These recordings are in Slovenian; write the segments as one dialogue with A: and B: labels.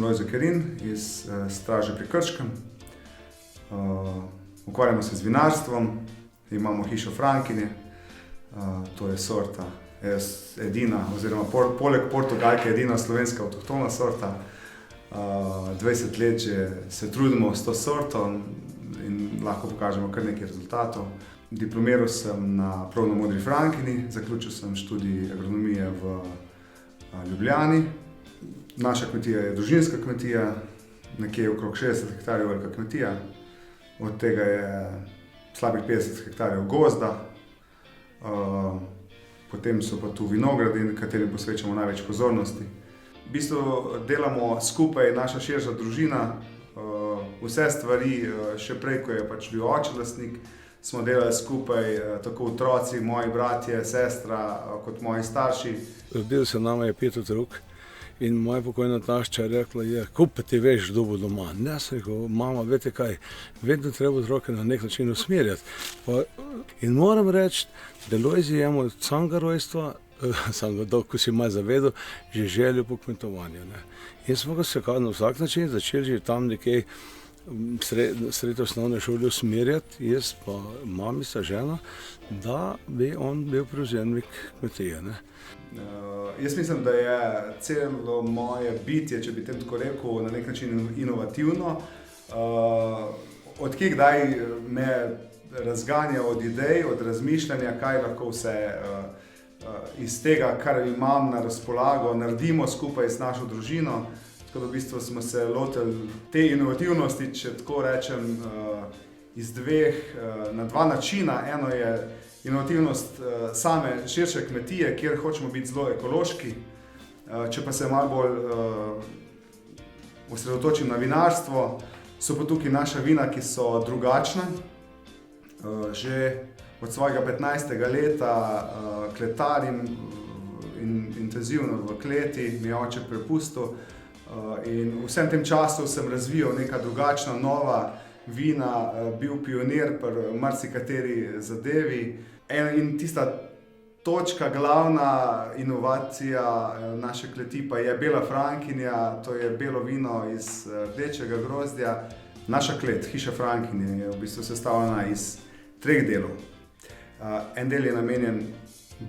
A: sem Lojze Kerin iz Straže pri Krškem. Ukvarjamo se z vinarstvom, imamo hišo Frankinje, to je sorta edina, oziroma poleg Portugalke edina slovenska avtohtona sorta. 20 let že se trudimo s to sorto in lahko pokažemo kar nekaj rezultatov. Diplomiral sem na Pravno-modri Frankinji, zaključil sem študij agronomije v Ljubljani. Naša kmetija je družinska kmetija, nekje okrog 60 hektarjev velika kmetija, od tega je slabih 50 hektarjev gozda, potem so pa tu vinogradi, katerim posvečamo največ pozornosti. V bistvu delamo skupaj, naša širša družina, vse stvari, še prej, ko je pač bil oče lastnik, smo delali skupaj, tako otroci, moji bratje, sestra, kot moji starši.
B: Rodil se nama je 5 otrok in moja pokojna tašča je rekla, kako pa ti veš, kdo bo doma. Ne, sem rekel, mama, veste kaj, vedno treba otroke na nek način usmerjati. In moram reči, da Lojze je od samega rojstva, ko si malo zavedel, že željo po kmetovanju. In smo ga se na vsak način začeli že tam nekaj sredi osnovne šole usmerjati, jaz pa mamica, žena, da bi on bil prevzemnik kmetije.
A: Jaz mislim, da je celo moje bitje, če bi tem tako rekel, na nek način inovativno. Od kje kdaj me razganja od idej, od razmišljanja, kaj lahko vse iz tega, kar imam na razpolago, naredimo skupaj s našo družino. Tako da v bistvu smo se lotili te inovativnosti, če tako rečem, na dva načina. Eno je inovativnost same širše kmetije, kjer hočemo biti zelo ekološki. Če pa se malo bolj osredotočim na vinarstvo, so pa tukaj naša vina, ki so drugačna. Že od svojega 15. leta kletarim intenzivno v kleti, mi je oče prepustil. In vsem tem času sem razvijal neka drugačna, nova vina, bil pionir pri marsikateri zadevi. In tista točka, glavna inovacija naše kleti pa je Bela Frankinja, to je belo vino iz rdečega grozdja. Naša klet, hiša Frankinje, je v bistvu sestavljena iz 3 delov. En del je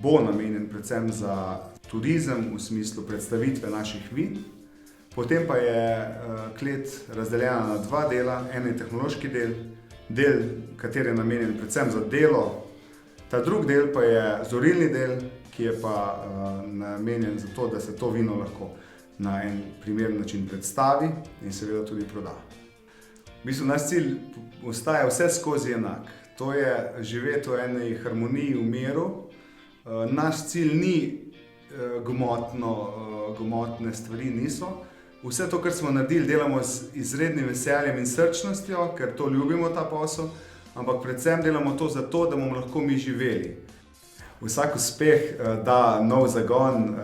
A: bo namenjen predvsem za turizem, v smislu predstavitve naših vin. Potem pa je klet razdeljena na 2 dela, en je tehnološki del, kateri je namenjen predvsem za delo. Ta drugi del pa je zorilni del, ki je pa namenjen za to, da se to vino lahko na en primeren način predstavi in seveda tudi proda. V bistvu naš cilj ostaja vse skozi enak. To je živeti v eni harmoniji, v miru. Naš cilj ni gmotne stvari niso. Vse to, kar smo naredili, delamo z izrednim veseljem in srčnostjo, ker to ljubimo, ta posel, ampak predvsem delamo to zato, da bomo lahko mi živeli. Vsak uspeh da nov zagon,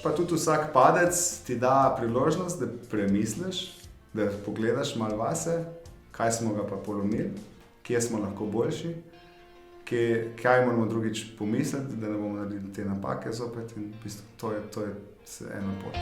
A: pa tudi vsak padec ti da priložnost, da premisliš, da pogledaš malo vase, kaj smo ga pa polomili, kje smo lahko boljši, kaj moramo drugič pomisliti, da ne bomo naredili te napake zopet, in v bistvu to je ena pot.